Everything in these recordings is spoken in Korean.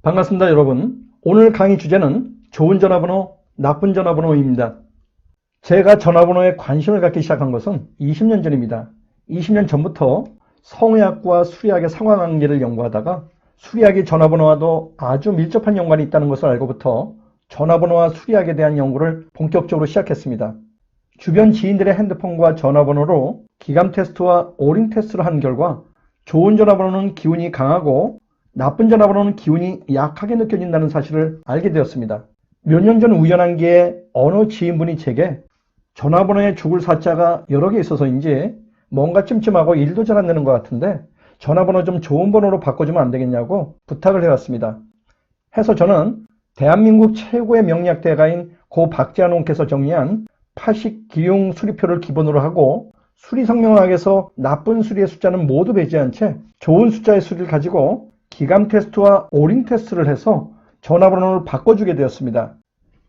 반갑습니다, 여러분. 오늘 강의 주제는 좋은 전화번호, 나쁜 전화번호입니다. 제가 전화번호에 관심을 갖기 시작한 것은 20년 전입니다. 20년 전부터 성의학과 수리학의 상호관계를 연구하다가 수리학이 전화번호와도 아주 밀접한 연관이 있다는 것을 알고부터 전화번호와 수리학에 대한 연구를 본격적으로 시작했습니다. 주변 지인들의 핸드폰과 전화번호로 기감 테스트와 오링 테스트를 한 결과 좋은 전화번호는 기운이 강하고 나쁜 전화번호는 기운이 약하게 느껴진다는 사실을 알게 되었습니다. 몇 년 전 우연한 기회에 어느 지인분이 제게 전화번호에 죽을 사자가 여러 개 있어서인지 뭔가 찜찜하고 일도 잘 안 되는 것 같은데 전화번호 좀 좋은 번호로 바꿔주면 안 되겠냐고 부탁을 해왔습니다. 해서 저는 대한민국 최고의 명리학대가인 고 박재환 원께서 정리한 파식 기용 수리표를 기본으로 하고 수리성명학에서 나쁜 수리의 숫자는 모두 배제한 채 좋은 숫자의 수리를 가지고 기감 테스트와 오링 테스트를 해서 전화번호를 바꿔주게 되었습니다.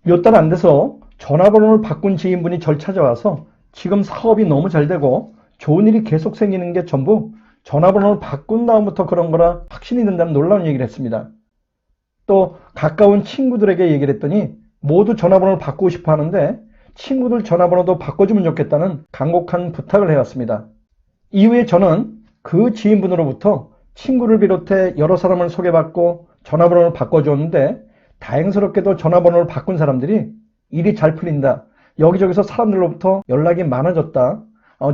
몇 달 안 돼서 전화번호를 바꾼 지인분이 절 찾아와서 지금 사업이 너무 잘 되고 좋은 일이 계속 생기는 게 전부 전화번호를 바꾼 다음부터 그런 거라 확신이 든다는 놀라운 얘기를 했습니다. 또 가까운 친구들에게 얘기를 했더니 모두 전화번호를 바꾸고 싶어 하는데 친구들 전화번호도 바꿔주면 좋겠다는 간곡한 부탁을 해왔습니다. 이후에 저는 그 지인분으로부터 친구를 비롯해 여러 사람을 소개받고 전화번호를 바꿔줬는데 다행스럽게도 전화번호를 바꾼 사람들이 일이 잘 풀린다. 여기저기서 사람들로부터 연락이 많아졌다.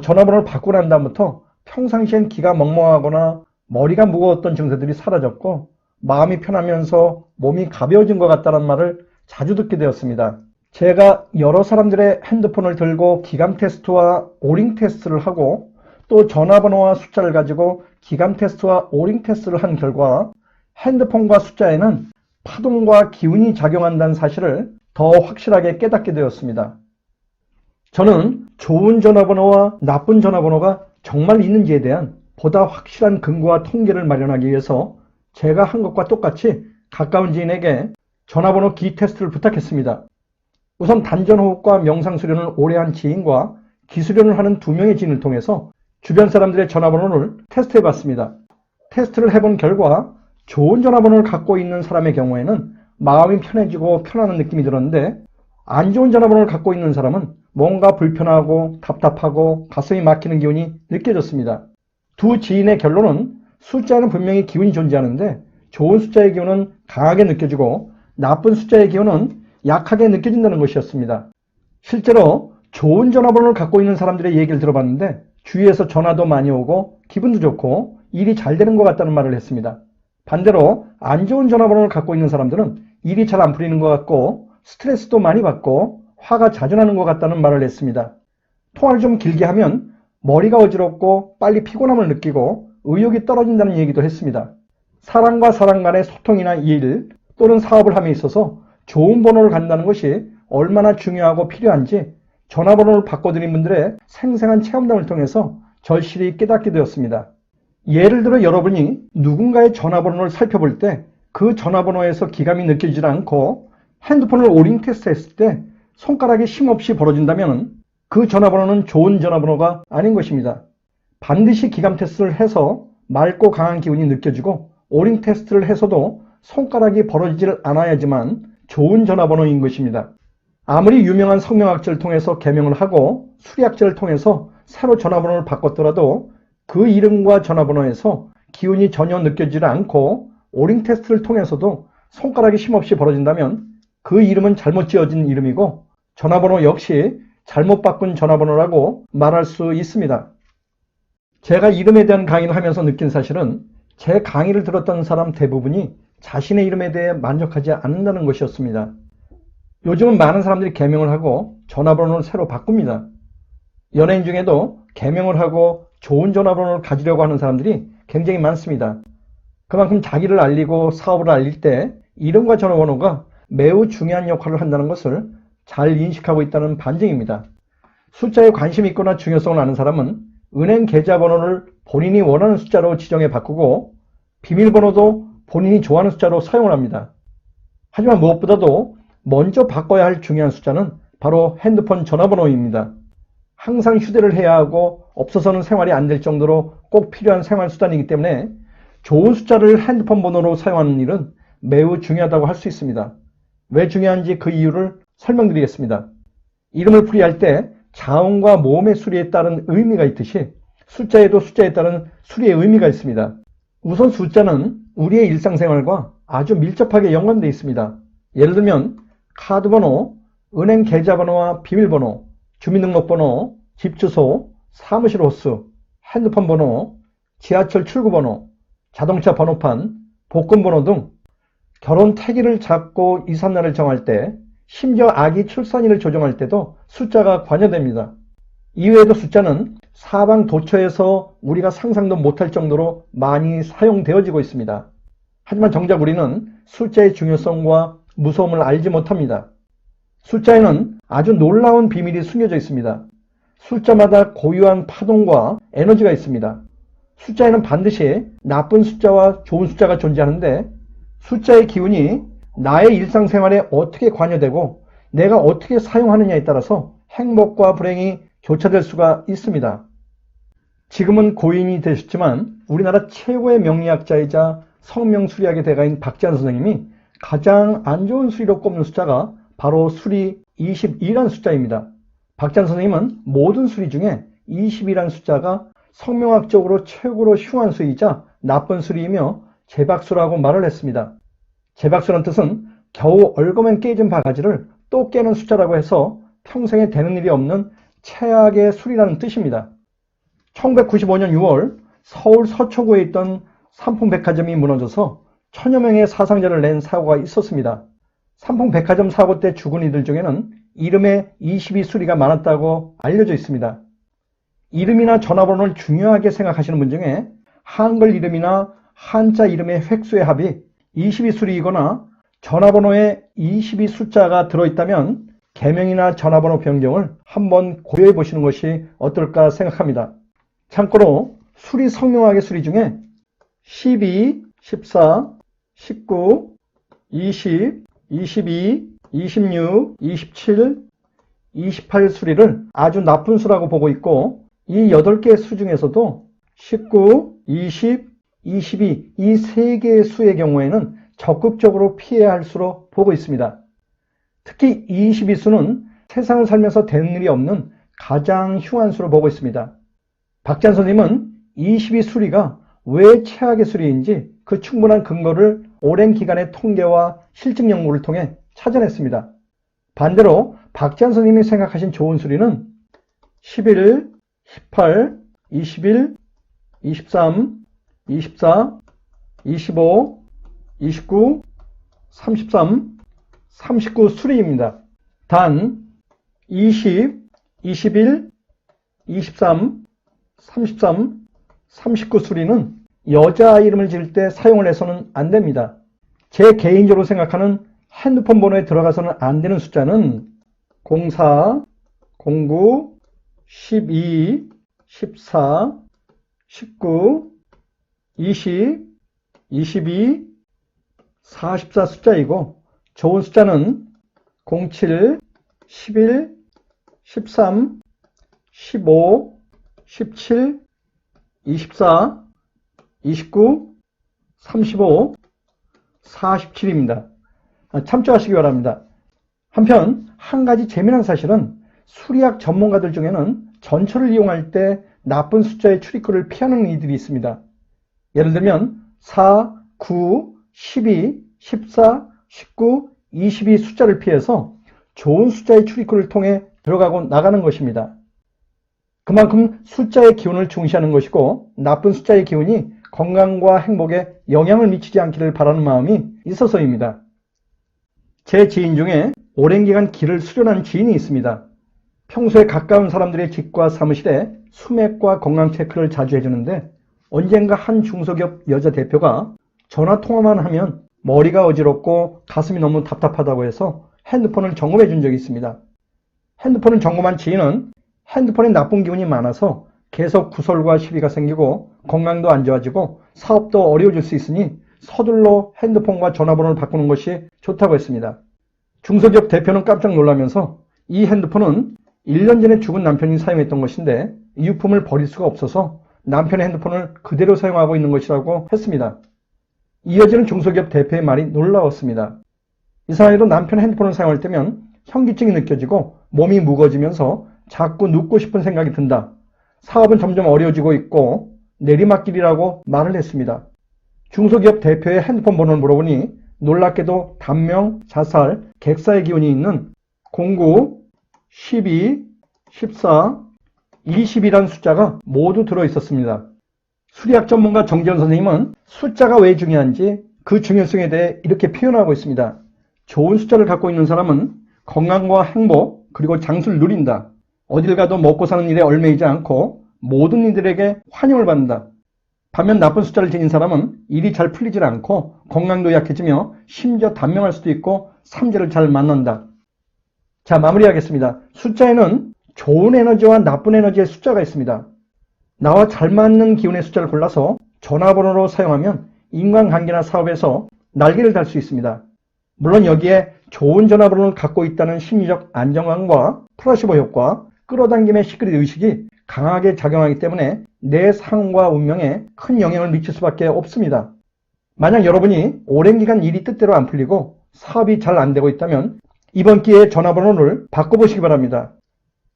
전화번호를 바꾸고 난 다음부터 평상시엔 기가 멍멍하거나 머리가 무거웠던 증세들이 사라졌고 마음이 편하면서 몸이 가벼워진 것 같다는 말을 자주 듣게 되었습니다. 제가 여러 사람들의 핸드폰을 들고 기감 테스트와 오링 테스트를 하고 또 전화번호와 숫자를 가지고 기감 테스트와 오링 테스트를 한 결과 핸드폰과 숫자에는 파동과 기운이 작용한다는 사실을 더 확실하게 깨닫게 되었습니다. 저는 좋은 전화번호와 나쁜 전화번호가 정말 있는지에 대한 보다 확실한 근거와 통계를 마련하기 위해서 제가 한 것과 똑같이 가까운 지인에게 전화번호 기 테스트를 부탁했습니다. 우선 단전호흡과 명상수련을 오래 한 지인과 기수련을 하는 2명의 지인을 통해서 주변 사람들의 전화번호를 테스트해 봤습니다. 테스트를 해본 결과 좋은 전화번호를 갖고 있는 사람의 경우에는 마음이 편해지고 편안한 느낌이 들었는데 안 좋은 전화번호를 갖고 있는 사람은 뭔가 불편하고 답답하고 가슴이 막히는 기운이 느껴졌습니다. 두 지인의 결론은 숫자에는 분명히 기운이 존재하는데 좋은 숫자의 기운은 강하게 느껴지고 나쁜 숫자의 기운은 약하게 느껴진다는 것이었습니다. 실제로 좋은 전화번호를 갖고 있는 사람들의 얘기를 들어봤는데 주위에서 전화도 많이 오고 기분도 좋고 일이 잘 되는 것 같다는 말을 했습니다. 반대로 안 좋은 전화번호를 갖고 있는 사람들은 일이 잘 안 풀리는 것 같고 스트레스도 많이 받고 화가 자주 나는 것 같다는 말을 했습니다. 통화를 좀 길게 하면 머리가 어지럽고 빨리 피곤함을 느끼고 의욕이 떨어진다는 얘기도 했습니다. 사람과 사람 간의 소통이나 일 또는 사업을 함에 있어서 좋은 번호를 간다는 것이 얼마나 중요하고 필요한지 전화번호를 바꿔드린 분들의 생생한 체험담을 통해서 절실히 깨닫게 되었습니다. 예를 들어 여러분이 누군가의 전화번호를 살펴볼 때 그 전화번호에서 기감이 느껴지지 않고 핸드폰을 오링 테스트했을 때 손가락이 힘없이 벌어진다면 그 전화번호는 좋은 전화번호가 아닌 것입니다. 반드시 기감 테스트를 해서 맑고 강한 기운이 느껴지고 오링 테스트를 해서도 손가락이 벌어지질 않아야지만 좋은 전화번호인 것입니다. 아무리 유명한 성명학자를 통해서 개명을 하고 수리학자를 통해서 새로 전화번호를 바꿨더라도 그 이름과 전화번호에서 기운이 전혀 느껴지지 않고 오링 테스트를 통해서도 손가락이 힘없이 벌어진다면 그 이름은 잘못 지어진 이름이고 전화번호 역시 잘못 바꾼 전화번호라고 말할 수 있습니다. 제가 이름에 대한 강의를 하면서 느낀 사실은 제 강의를 들었던 사람 대부분이 자신의 이름에 대해 만족하지 않는다는 것이었습니다. 요즘은 많은 사람들이 개명을 하고 전화번호를 새로 바꿉니다. 연예인 중에도 개명을 하고 좋은 전화번호를 가지려고 하는 사람들이 굉장히 많습니다. 그만큼 자기를 알리고 사업을 알릴 때 이름과 전화번호가 매우 중요한 역할을 한다는 것을 잘 인식하고 있다는 반증입니다. 숫자에 관심이 있거나 중요성을 아는 사람은 은행 계좌번호를 본인이 원하는 숫자로 지정해 바꾸고 비밀번호도 본인이 좋아하는 숫자로 사용을 합니다. 하지만 무엇보다도 먼저 바꿔야 할 중요한 숫자는 바로 핸드폰 전화번호입니다. 항상 휴대를 해야 하고 없어서는 생활이 안 될 정도로 꼭 필요한 생활수단이기 때문에 좋은 숫자를 핸드폰 번호로 사용하는 일은 매우 중요하다고 할 수 있습니다. 왜 중요한지 그 이유를 설명드리겠습니다. 이름을 풀이할 때 자음과 모음의 수리에 따른 의미가 있듯이 숫자에도 숫자에 따른 수리의 의미가 있습니다. 우선 숫자는 우리의 일상생활과 아주 밀접하게 연관되어 있습니다. 예를 들면 카드번호, 은행 계좌번호와 비밀번호, 주민등록번호, 집주소, 사무실 호수, 핸드폰 번호, 지하철 출구번호, 자동차 번호판, 복권번호 등 결혼 태기를 잡고 이삿날을 정할 때, 심지어 아기 출산일을 조정할 때도 숫자가 관여됩니다. 이외에도 숫자는 사방 도처에서 우리가 상상도 못할 정도로 많이 사용되어지고 있습니다. 하지만 정작 우리는 숫자의 중요성과 무서움을 알지 못합니다. 숫자에는 아주 놀라운 비밀이 숨겨져 있습니다. 숫자마다 고유한 파동과 에너지가 있습니다. 숫자에는 반드시 나쁜 숫자와 좋은 숫자가 존재하는데 숫자의 기운이 나의 일상생활에 어떻게 관여되고 내가 어떻게 사용하느냐에 따라서 행복과 불행이 교차될 수가 있습니다. 지금은 고인이 되셨지만 우리나라 최고의 명리학자이자 성명수리학의 대가인 박지한 선생님이 가장 안 좋은 수리로 꼽는 숫자가 바로 수리 22라는 숫자입니다. 박지한 선생님은 모든 수리 중에 20이라는 숫자가 성명학적으로 최고로 흉한 수이자 나쁜 수리이며 재박수라고 말을 했습니다. 재박수란 뜻은 겨우 얽으면 깨진 바가지를 또 깨는 숫자라고 해서 평생에 되는 일이 없는 최악의 수리라는 뜻입니다. 1995년 6월 서울 서초구에 있던 삼풍백화점이 무너져서 천여 명의 사상자를 낸 사고가 있었습니다. 삼풍백화점 사고 때 죽은 이들 중에는 이름에 22수리가 많았다고 알려져 있습니다. 이름이나 전화번호를 중요하게 생각하시는 분 중에 한글 이름이나 한자 이름의 획수의 합이 22수리이거나 전화번호에 22숫자가 들어있다면 개명이나 전화번호 변경을 한번 고려해 보시는 것이 어떨까 생각합니다. 참고로 수리 성명학의 수리 중에 12, 14, 19, 20, 22, 26, 27, 28 수리를 아주 나쁜 수라고 보고 있고 이 8개의 수 중에서도 19, 20, 22 이 3개의 수의 경우에는 적극적으로 피해야 할 수로 보고 있습니다. 특히 22수는 세상을 살면서 되는 일이 없는 가장 흉한 수로 보고 있습니다. 박지한 선생님은 22수리가 왜 최악의 수리인지 그 충분한 근거를 오랜 기간의 통계와 실증 연구를 통해 찾아냈습니다. 반대로 박지한 선생님이 생각하신 좋은 수리는 11, 18, 21, 23, 24, 25, 29, 33, 39 수리입니다. 단 20, 21, 23, 33, 39 수리는 여자 이름을 지을 때 사용을 해서는 안 됩니다. 제 개인적으로 생각하는 핸드폰 번호에 들어가서는 안 되는 숫자는 04, 09, 12, 14, 19, 20, 22, 44 숫자이고 좋은 숫자는 07, 11, 13, 15, 17, 24, 29, 35, 47입니다. 참조하시기 바랍니다. 한편 한 가지 재미난 사실은 수리학 전문가들 중에는 전철을 이용할 때 나쁜 숫자의 출입구를 피하는 이들이 있습니다. 예를 들면 4, 9, 12, 14, 19, 22 숫자를 피해서 좋은 숫자의 출입구를 통해 들어가고 나가는 것입니다. 그만큼 숫자의 기운을 중시하는 것이고 나쁜 숫자의 기운이 건강과 행복에 영향을 미치지 않기를 바라는 마음이 있어서입니다. 제 지인 중에 오랜 기간 길을 수련한 지인이 있습니다. 평소에 가까운 사람들의 집과 사무실에 수맥과 건강 체크를 자주 해주는데 언젠가 한 중소기업 여자 대표가 전화 통화만 하면 머리가 어지럽고 가슴이 너무 답답하다고 해서 핸드폰을 점검해 준 적이 있습니다. 핸드폰을 점검한 지인은 핸드폰에 나쁜 기운이 많아서 계속 구설과 시비가 생기고 건강도 안 좋아지고 사업도 어려워질 수 있으니 서둘러 핸드폰과 전화번호를 바꾸는 것이 좋다고 했습니다. 중소기업 대표는 깜짝 놀라면서 이 핸드폰은 1년 전에 죽은 남편이 사용했던 것인데 유품을 버릴 수가 없어서 남편의 핸드폰을 그대로 사용하고 있는 것이라고 했습니다. 이어지는 중소기업 대표의 말이 놀라웠습니다. 이상하게도 남편 핸드폰을 사용할 때면 현기증이 느껴지고 몸이 무거워지면서 자꾸 눕고 싶은 생각이 든다. 사업은 점점 어려워지고 있고 내리막길이라고 말을 했습니다. 중소기업 대표의 핸드폰 번호를 물어보니 놀랍게도 단명, 자살, 객사의 기운이 있는 09, 12, 14, 20이란 숫자가 모두 들어있었습니다. 수리학 전문가 정지현 선생님은 숫자가 왜 중요한지 그 중요성에 대해 이렇게 표현하고 있습니다. 좋은 숫자를 갖고 있는 사람은 건강과 행복 그리고 장수를 누린다. 어딜 가도 먹고 사는 일에 얽매이지 않고 모든 이들에게 환영을 받는다. 반면 나쁜 숫자를 지닌 사람은 일이 잘 풀리질 않고 건강도 약해지며 심지어 단명할 수도 있고 삼재를 잘 만난다. 자, 마무리하겠습니다. 숫자에는 좋은 에너지와 나쁜 에너지의 숫자가 있습니다. 나와 잘 맞는 기운의 숫자를 골라서 전화번호로 사용하면 인간관계나 사업에서 날개를 달 수 있습니다. 물론 여기에 좋은 전화번호를 갖고 있다는 심리적 안정감과 플라시보 효과, 끌어당김의 시크릿 의식이 강하게 작용하기 때문에 내 삶과 운명에 큰 영향을 미칠 수밖에 없습니다. 만약 여러분이 오랜 기간 일이 뜻대로 안 풀리고 사업이 잘 안 되고 있다면 이번 기회에 전화번호를 바꿔보시기 바랍니다.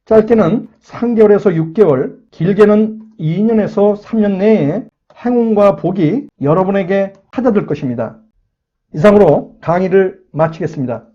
짧게는 3개월에서 6개월, 길게는 2년에서 3년 내에 행운과 복이 여러분에게 찾아들 것입니다. 이상으로 강의를 마치겠습니다.